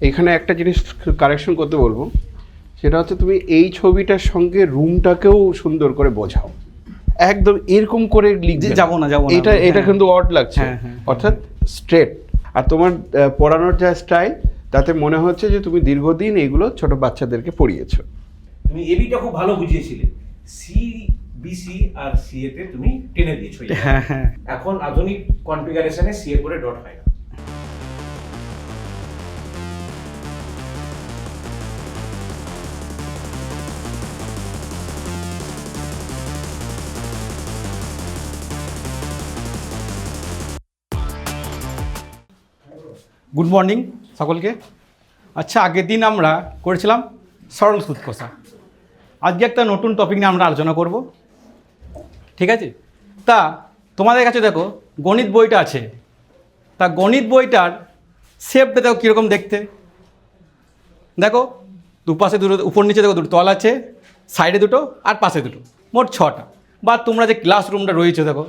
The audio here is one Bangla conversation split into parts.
এখানে একটা জিনিস কারেকশন করতে বলবো, সেটা হচ্ছে তুমি এই ছবিটার সঙ্গে রুমটাকেও সুন্দর করে বোঝাও। একদম এরকম করে লিখবে যাবো না এটা কিন্তু অড লাগছে, অর্থাৎ স্ট্রেট। আর তোমার পড়ানোর যা স্টাইল, তাতে মনে হচ্ছে যে তুমি দীর্ঘদিন এগুলো ছোট বাচ্চাদেরকে পড়িয়েছো। তুমি এবিটা খুব ভালো বুঝিয়েছিলে, সি বিসি আর সিএ তে তুমি টেনে দিয়েছো। এখন আধুনিক কনফিগারেশনে সিএ করে ডট হয় না। গুড মর্নিং সকলকে। আচ্ছা, আগের দিন আমরা করেছিলাম সরল সুদ কষা। আজকে একটা নতুন টপিক নিয়ে আমরা আলোচনা করব, ঠিক আছে? তা তোমাদের কাছে দেখো গণিত বইটা আছে, তা গণিত বইটার শেপটা দেখো কীরকম দেখতে। দেখো দুপাশে দুটো, উপর নিচে দেখো দুটো তল আছে, সাইডে দুটো আর পাশে দুটো, মোট 6টা। বা তোমরা যে ক্লাসরুমটা রয়েছে দেখো,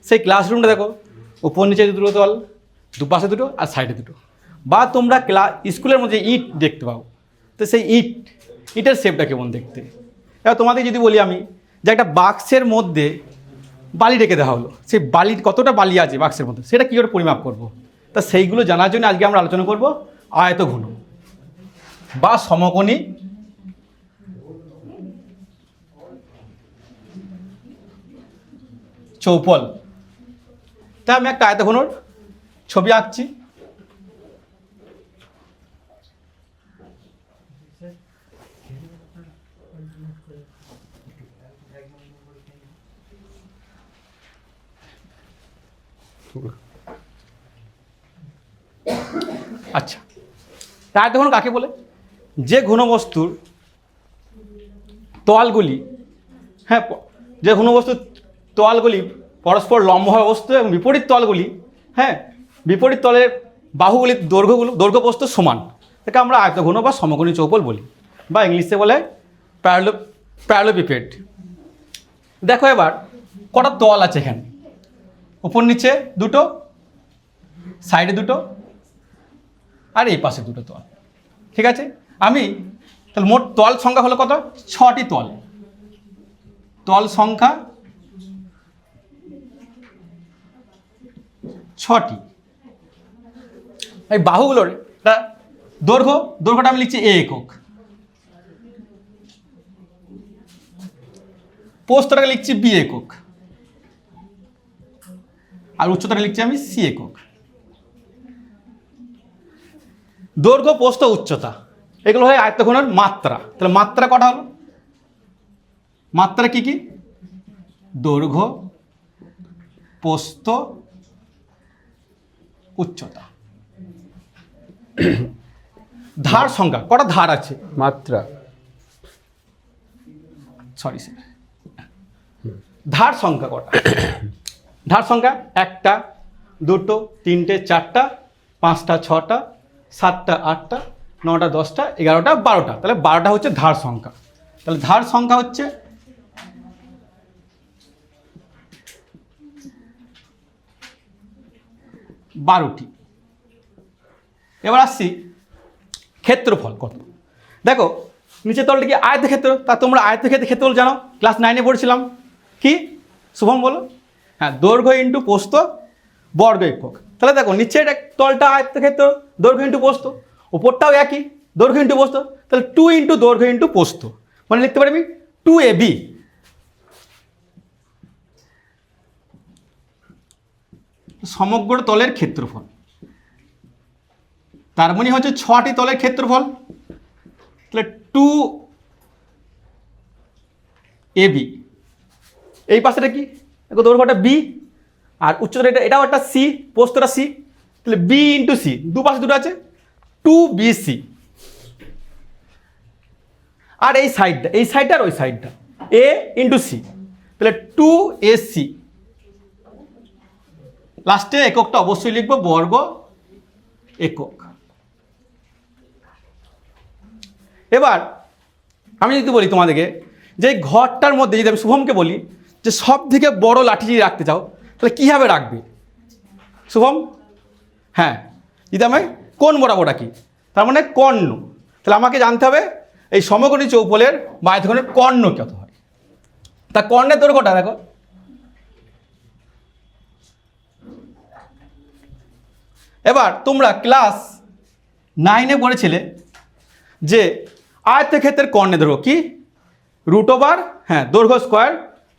সেই ক্লাসরুমটা দেখো উপর নিচে দুটো তল, দুপাশে দুটো আর সাইডে দুটো। বা তোমরা স্কুলের মধ্যে ইট দেখতে পাও, তো সেই ইটের শেপটা কেমন দেখতে। এবার তোমাদের যদি বলি আমি যে একটা বাক্সের মধ্যে বালি রেখে দেওয়া হলো, সেই বালির কতটা বালি আছে বাক্সের মধ্যে, সেটা কী করে পরিমাপ করব। তা সেইগুলো জানার জন্য আজকে আমরা আলোচনা করব আয়তঘন বা সমকোণী চৌপল। তা আমি একটা আয়তঘনর ছবি আঁকছি। আচ্ছা, আয়তঘন কাকে বলে? যে ঘনবস্তুর তলগুলি, হ্যাঁ, যে ঘনবস্তুর তলগুলি পরস্পর লম্বভাবে অবস্থিত এবং বিপরীত তলগুলি, হ্যাঁ, বিপরীত তলের বাহুগুলির দৈর্ঘ্য প্রস্থ সমান, এটাকে আমরা আয়তঘন বা সমকোণী চৌপল বলি, বা ইংলিশে বলে প্যারালোপিপেড। দেখো এবার কটা তল আছে এখানে, উপর নিচে দুটো, সাইডে দুটো আর এই পাশে দুটো তল, ঠিক আছে? আমি তাহলে মোট তল সংখ্যা হলো কত? 6টি তল। তল সংখ্যা 6টি। এই বাহুগুলোর দৈর্ঘ্যটা আমি লিখছি এ একক, প্রস্থটাকে লিখছি বি একক, আর উচ্চতাটা লিখছি আমি সি একক। দৈর্ঘ্য, প্রস্থ, উচ্চতা, এগুলো হয় আয়তঘনের মাত্রা। তাহলে মাত্রা কটা হলো? মাত্রা কি কি? দৈর্ঘ্য, প্রস্থ, উচ্চতা। ধার সংখ্যা কটা ধার আছে? মাত্রা, সরি স্যার, ধার সংখ্যা কটা? ধার সংখ্যা 1টা, 2টো, 3টে, 4টা, 5টা, 6টা, 7টা, 8টা, 9টা, 10টা, 11টা, 12টা। তাহলে 12টা হচ্ছে ধার সংখ্যা। তাহলে ধার সংখ্যা হচ্ছে 12টি। এবার আসছি ক্ষেত্রফল কত। দেখো নিচের তলটা কি আয়তক্ষেত্র, তা তোমরা ক্ষেত্রফল জানো, ক্লাস 9-এ পড়ছিলাম। কি শুভম বলো? হ্যাঁ, দৈর্ঘ্য ইন্টু প্রস্থ বর্গ একক। তাহলে দেখো নিচের তলটা আয়তক্ষেত্র, দৈর্ঘ্য ইন্টু প্রস্থ, উপরটাও একই, দৈর্ঘ্য ইন্টু প্রস্থ। তাহলে 2 ইন্টু দৈর্ঘ্য ইন্টু প্রস্থ, মানে লিখতে পারি আমি 2ab। সমগ্র তলের ক্ষেত্রফল, তার মানে হচ্ছে 6টি তলের ক্ষেত্রফল। তাহলে 2ab। এই পাশেটা কি? দেখো দৈর্ঘ্যটা বি আর উচ্চতা এটাও একটা সি, প্রস্থটা সি। তাহলে বি ইন্টু সি, দুপাশে দুটো আছে, 2bc। আর এই সাইডটা আর ওই সাইডটা এ ইন্টু সি, তাহলে 2ac। লাস্টে এককটা অবশ্যই লিখবো বর্গ একক। এবার আমি যদি বলি তোমাদেরকে যে ঘরটার মধ্যে যদি আমি শুভমকে বলি যে সব থেকে বড় লাঠি যদি রাখতে চাও, তাহলে কীভাবে রাখবে শুভম? হ্যাঁ, যদি আমি কোন বরাবর রাখি, তার মানে কর্ণ। তাহলে আমাকে জানতে হবে এই সমকোণী চৌপলের বা আয়তঘনের কর্ণ কত হয়। তা কর্ণের দৈর্ঘ্যটা দেখো, এবার তোমরা ক্লাস 9-এ পড়েছিলে যে আয়তক্ষেত্রের কর্ণের দৈর্ঘ্য কি, √, হ্যাঁ, দৈর্ঘ্য স্কোয়ার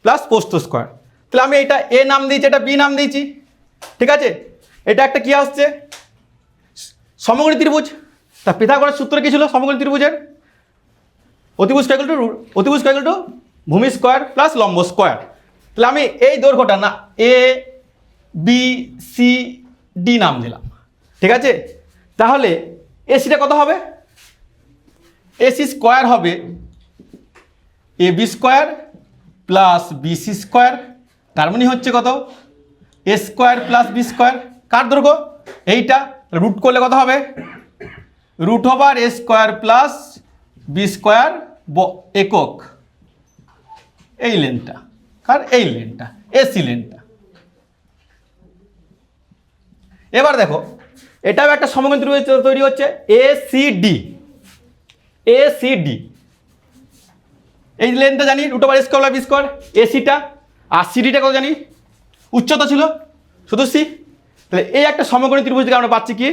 প্লাস প্রস্থ স্কোয়ার। তাহলে আমি এটা এ নাম দিয়েছি, এটা বি নাম দিয়েছি, ঠিক আছে। এটা একটা কি আসছে, সমকোণী ত্রিভুজ। তা পিথাগোরাস সূত্র কি ছিল সমকোণী ত্রিভুজের? অতিভুজ স্কয়ার টু ভূমি স্কোয়ার প্লাস লম্ব স্কোয়ার। তাহলে আমি এই দৈর্ঘ্যটা না এ বি সি ডি নাম দিলাম, ঠিক আছে। তাহলে এসিটা কত হবে? এসি স্কোয়ার হবে A B square plus BC square, তার মানে হচ্ছে কত, A square plus B square. কার দৈর্ঘ্য? এইটা। রুট করলে কত হবে? √A square plus B square একক, এই লেনটা। কার? এই লেনটা, এসি লেনটা। এবার দেখো এটাও একটা সমকোণী ত্রিভুজ তৈরি হচ্ছে, এসিডি। এই লেনটা জানি √এ স্কোয়ার প্লাস বি স্কোয়ার, এসিটা। আর সিডিটা কত জানি? উচ্চতা ছিল শুধু সি। তাহলে এই একটা সমকোণী ত্রিভুজ থেকে আমরা পাচ্ছি কি,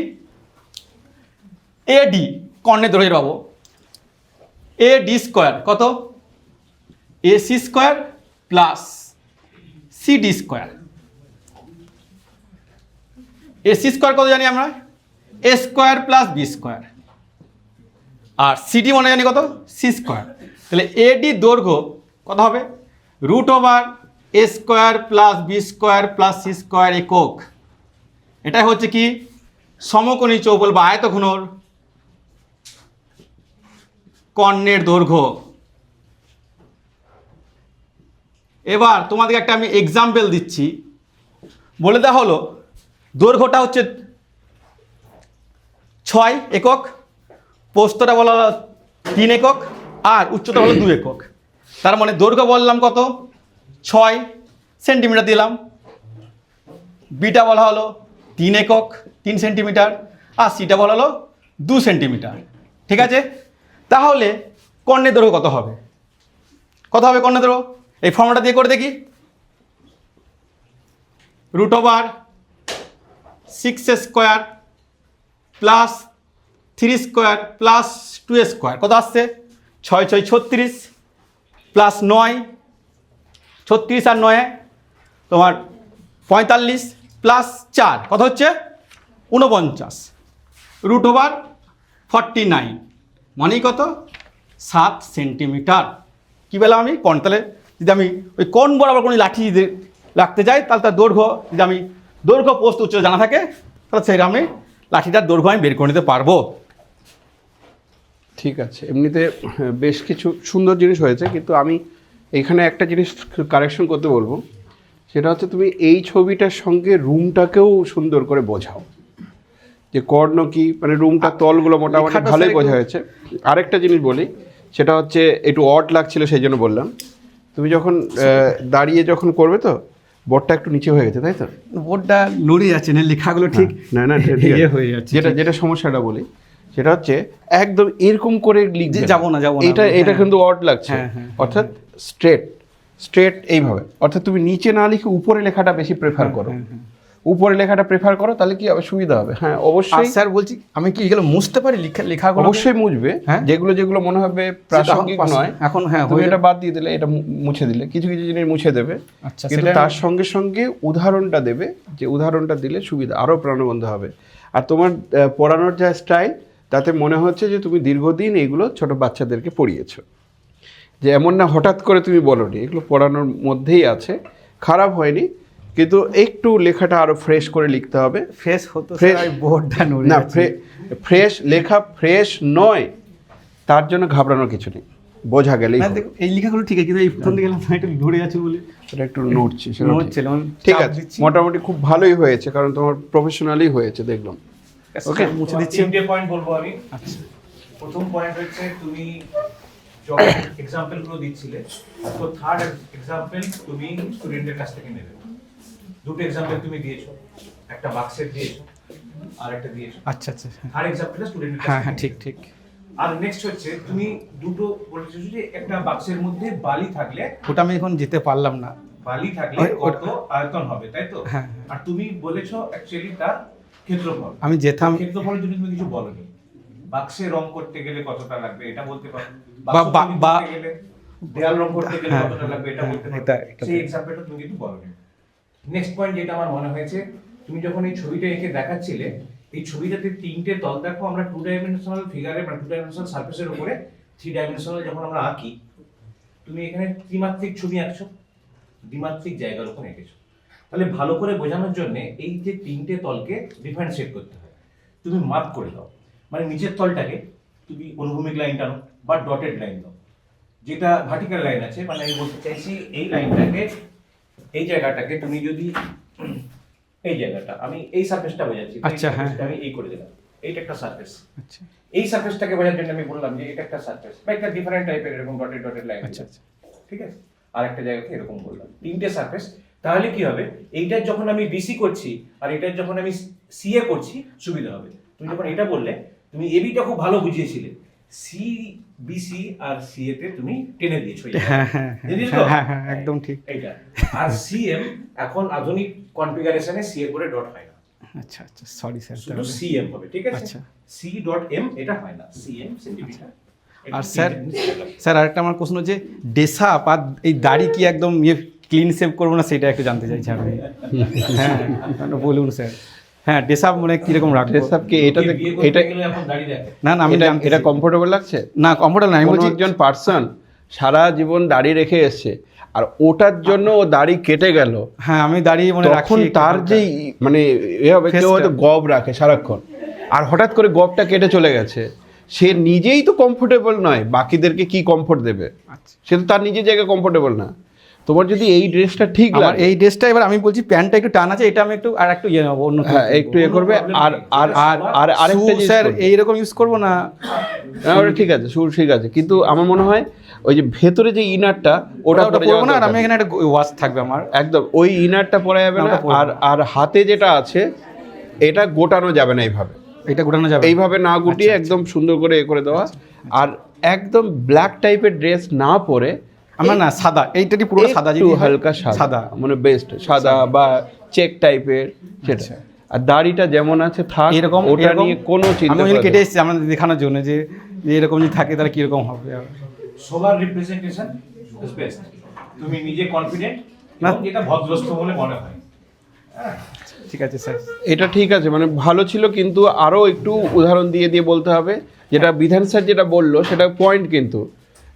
এডি কর্ণের দৈর্ঘ্য পাবো এডি স্কোয়ার কত, AC square plus CD square. AC square কত জানি আমরা? এ স্কোয়ার প্লাস বি স্কোয়ার। আর সিডি মানে জানি কত, সি স্কোয়ার। তাহলে এডি দৈর্ঘ্য কত হবে? √A square plus B square plus C square একক। এটাই হচ্ছে কি সমকোণী চৌপল বা আয়তঘনর কর্ণের দৈর্ঘ্য। এবার তোমাদেরকে একটা আমি এক্সাম্পল দিচ্ছি, বলে দেওয়া হলো দৈর্ঘ্যটা হচ্ছে 6 একক, প্রস্থটা বলা হলো 3 একক, আর উচ্চতা হলো 2 একক। তার মানে দৈর্ঘ্য বললাম কত, 6 সেন্টিমিটার দিলাম, বিটা বলা হলো 3 একক 3 সেন্টিমিটার, আর সিটা বলা হলো 2 সেন্টিমিটার, ঠিক আছে। তাহলে কর্ণের দৈর্ঘ্য কত হবে? কর্ণের দৈর্ঘ্য এই ফর্মুলাটা দিয়ে করে দেখি। √6² প্লাস 3² প্লাস 2² কত আসছে? 6 6 36 প্লাস 9, 36 আর 9 তোমার 45 প্লাস 4 কত হচ্ছে? 49, √49 মানেই কত? 7 সেন্টিমিটার। কী বললাম আমি? কোণ। তাহলে যদি আমি ওই কোণ বরাবর কোনো লাঠি যদি রাখতে যাই, তাহলে তার দৈর্ঘ্য, যদি আমি দৈর্ঘ্য প্রস্থ উচ্চতা জানা থাকে, তাহলে সেই আমি লাঠিটার দৈর্ঘ্য আমি বের করে নিতে পারবো। ঠিক আছে, এমনিতে বেশ কিছু সুন্দর জিনিস হয়েছে, কিন্তু আমি এখানে একটা জিনিস কারেকশন করতে বলবো, সেটা হচ্ছে তুমি এই ছবিটার সঙ্গে রুমটাকেও সুন্দর করে বোঝাও, যে কর্ণ কি, মানে রুমটার তলগুলো মোটামুটি ভালোই বোঝা হয়েছে। আরেকটা জিনিস বলি, সেটা হচ্ছে একটু অড লাগছিল, সেই জন্য বললাম, তুমি যখন দাঁড়িয়ে যখন করবে তো বোর্ডটা একটু নিচে হয়ে গেছে, তাই তো? বোর্ডটা নড়ে যাচ্ছে না, লেখাগুলো ঠিক না হয়ে যাচ্ছে। যেটা সমস্যাটা বলি, সেটা হচ্ছে একদম এরকম করে লিখবে, যাবো না এটা কিন্তু অড লাগছে। অর্থাৎ স্ট্রেট এইভাবে, অর্থাৎ তুমি নিচে না লিখে উপরে লেখাটা বেশি প্রেফার করো, উপরে লেখাটা প্রেফার করো, তাহলে কি হবে, সুবিধা হবে। হ্যাঁ অবশ্যই স্যার বলছি, আমি কি এগুলো মুছতে পারি লেখাগুলো? অবশ্যই মুছবে, যেগুলো মনে হবে প্রাসঙ্গিক নয় এখন, হ্যাঁ তুমি এটা বাদ দিয়ে দিলে, এটা মুছে দিলে, কিছু কিছু জিনিস মুছে দেবে। আচ্ছা, কিন্তু তার সঙ্গে সঙ্গে উদাহরণটা দেবে, যে উদাহরণটা দিলে সুবিধা আরও প্রাণবন্ত হবে। আর তোমার পড়ানোর যা স্টাইল, তাতে মনে হচ্ছে যে তুমি দীর্ঘদিন এগুলো ছোট বাচ্চাদেরকে পড়িয়েছো, যে এমন না হঠাৎ করে তুমি বলোনি, এগুলো পড়ানোর মধ্যেই আছে, খারাপ হয়নি। কিন্তু একটু লেখাটা আরো ফ্রেশ করে লিখতে হবে। ফ্রেশ হতো বোর্ডটা নড়ে না, ফ্রেশ লেখা ফ্রেশ নয়, তার জন্য ঘাবড়ানোর কিছু নেই, বোঝা গেলেই। এই লেখাগুলো ঠিক আছে, কিন্তু এই প্রথম দিকে একটু নড়ে যাচ্ছে বলে এটা একটু নড়ছে, ঠিক আছে। মোটামুটি খুব ভালোই হয়েছে, কারণ তোমার প্রফেশনালি হয়েছে দেখলাম। ওকে, মুছে দিচ্ছি। 3টে পয়েন্ট বলবো আমি। আচ্ছা, প্রথম পয়েন্ট হচ্ছে তুমি যখন এক্সাম্পল গুলো দিচ্ছিলে, তো থার্ড এক্সাম্পল তুমি স্টুডেন্টের কাছ থেকে নেবে। দুটো এক্সাম্পল তুমি দিয়েছো, একটা বাক্সের দিয়েছো, আর একটা দিয়েছো। আচ্ছা আচ্ছা আর এক্সাম্পলটা স্টুডেন্টের হ্যাঁ হ্যাঁ ঠিক ঠিক। আর নেক্সট হচ্ছে তুমি দুটো বলেছো যে একটা বাক্সের মধ্যে বালি থাকলে ওটা আমি এখন যেতে পারলাম না। বালি থাকলে কত আয়তন হবে, তাই তো? হ্যাঁ। আর তুমি বলেছো অ্যাকচুয়ালি তার ক্ষেত্রফল। আমি যেতাম ক্ষেত্রফলের জন্য তুমি কিছু বলনি। বাক্সে রং করতে গেলে কতটা লাগবে এটা বলতে পারো। বা- বা- বাক্স বা- করতে গেলে দেয়াল রং করতে গেলে হ্যাঁ, কতটা লাগবে এটা হ্যাঁ, বলতে পারো। এটা- সেই এক্সাম্পলটা তুমি কিন্তু বলনি। নেক্সট পয়েন্ট যেটা আমার মনে হয়েছে, তুমি যখন এই ছবিটা এঁকে দেখাচ্ছিলে, এই ছবিটাতে তিনটে তল দেখো, আমরা 2 ডাইমেনশনাল ফিগারে মানে 2 ডাইমেনশনাল সারফেসের উপরে 3 ডাইমেনশনাল যখন আমরা আঁকি, তুমি এখানে ত্রিমাত্রিক ছবি আঁকছো, দ্বিমাত্রিক জায়গার উপর এঁকেছো। তাহলে ভালো করে বোঝানোর জন্য এই যে তিনটে তলকে ডিফারেন্সিয়েট করতে হয়। তুমি মার্ক করে দাও, মানে নিচের তলটাকে তুমি অনুভূমিক লাইন টানো বা ডটেড লাইন দাও, যেটা ভার্টিক্যাল লাইন আছে, মানে আমি বলতে চাইছি এই লাইনটাকে, এই জায়গাটাকে তুমি যদি এই জায়গাটা, আমি এই সারফেসটা বোঝাচ্ছি, আচ্ছা, হ্যাঁ। আমি এই করে দিলাম, এইটা একটা সারফেস। আচ্ছা এই সারফেসটাকে বোঝার জন্য আমি বললাম যে এটা একটা সারফেস বা একটা ডিফারেন্ট টাইপের এরকম ডটেড ডটেড লাইন। আচ্ছা আচ্ছা ঠিক আছে, আর একটা জায়গাকে এরকম বললাম, তিনটে সারফেস। তাহলে কি হবে, এইটার যখন আমি বিসি করছি আর এটার যখন আমি সিএ করছি সুবিধা হবে। তুমি যখন এটা বললে, তুমি এবিটা খুব ভালো বুঝিয়েছিলে, সি বিসি আর সিএ তে তুমি টেনে দিয়েছো। হ্যাঁ হ্যাঁ বুঝেছ তো? হ্যাঁ হ্যাঁ হ্যাঁ একদম ঠিক। এইটা আর সিএম এখন আধুনিক কনফিগারেশনে সিএ করে ডট হয় না, আচ্ছা আচ্ছা সরি স্যার। শুধু সিএম হবে। ঠিক আছে, আচ্ছা। সি ডট এম এটা হয় না, সিএম সেন্টিমিটার। আর স্যার আরেকটা আমার প্রশ্ন, যে ডেসাপ আর এই দাড়ি কি একদম ক্লিন সেভ করবো না, সেটা একটু জানতে চাইছি আমি। হ্যাঁ বলুন স্যার। হ্যাঁ ডেসাপ মানে কিরকম রাখবো? ড্রেসআপকে এটাতে এটা এটা গেলে এখন দাঁড়িয়ে দেখে না না আমি এটা জানতে এটা চাই। কমফোর্টেবল লাগছে? না কমফোর্টেবল না, আমি কোনো বলছি একজন পার্সন সারা জীবন দাড়ি রেখে এসছে আর ওটার জন্য ও দাড়ি কেটে গেল, হ্যাঁ আমি দাঁড়িয়ে মনে রাখি তখন একটু তার হালকা। যে মানে এ হবে, কেউ Face-টা। হয়তো গব রাখে সারাক্ষণ, আর হঠাৎ করে গবটা কেটে চলে গেছে, সে নিজেই তো কমফোর্টেবল নয়, বাকিদেরকে কি কমফোর্ট দেবে? আচ্ছা। সে তো তার নিজের জায়গায় কমফোর্টেবল না। তোমার যদি এই ড্রেসটা ঠিক আমার লাগে, এই ড্রেসটা, এবার আমি বলছি প্যান্টটা একটু টান আছে, এটা আমি একটু আর একটু ইয়ে নেবো অন্য। হ্যাঁ একটু এ করবে। আর আর আর আর আরেকটা জিনিস স্যার করবে। এইরকম ইউজ করবো না? হ্যাঁ, ওটা ঠিক আছে, সুর ঠিক আছে, কিন্তু আমার মনে হয় ওই যে ভেতরে যে ইনারটা ওটা ওটা পরে করবো না, আর যাওয়া আমি দরকার। এখানে একটা ওয়াশ থাকবে আমার। একদম ওই ইনারটা পরা যাবে না, না, ওটা পরবো আর না। আর হাতে যেটা আছে এটা গোটানো যাবে না এইভাবে, এটা গোটানো যাবে? এইভাবে না গুটিয়ে আচ্ছা, একদম সুন্দর করে এ করে দেওয়া। আর একদম ব্ল্যাক টাইপের ড্রেস না পরে আমার না সাদা, এইটাটি পুরো সাদা, একটু যদি হয়, হালকা সাদা মানে বেস্ট, সাদা বা চেক টাইপের সেটা। আচ্ছা। আর দাড়িটা যেমন আছে থাক, এরকম ওটা এরকম নিয়ে কোনো আমি চিন্তা ওই করা কেটে যাবে না। এসেছি আমাদের দেখানোর জন্য, যে যে এরকম যদি থাকে তাহলে কিরকম হবে। Solar representation is best. তুমি নিজে কনফিডেন্ট না। এবং যেটা ভদ্রস্থ বলে মনে হয়। ঠিক আছে স্যার। এটা ঠিক আছে, মানে ভালো ছিল, কিন্তু আরও একটু উদাহরণ দিয়ে দিয়ে বলতে হবে। যেটা বিধান স্যার যেটা বললো সেটা পয়েন্ট, কিন্তু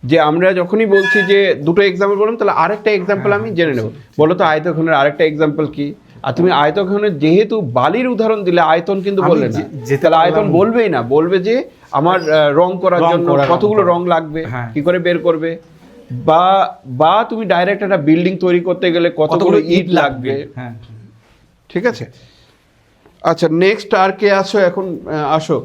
যে আমরা যখনই বলছি যে দুটো এক্সাম্পল বললাম, তাহলে আরেকটা এক্সাম্পল আমি জেনে নেব। বলো তো আয়তঘনের আরেকটা এক্সাম্পল কি? আর তুমি আয়তঘনের যেহেতু বালির উদাহরণ দিলে, আয়তন কিন্তু আমি বললে না, যেতে তাহলে আয়তন পারলাম না। বলবেই না, বলবে যে আমার রং করার রং জন্য করা, রং কতগুলো করা। রং লাগবে, হ্যাঁ। কি করে বের করবে, বা বা তুমি ডাইরেক্ট একটা বিল্ডিং তৈরি করতে গেলে কতগুলো ইট লাগবে। হ্যাঁ ঠিক আছে, আচ্ছা নেক্সট আর কে আসো এখন? আসো।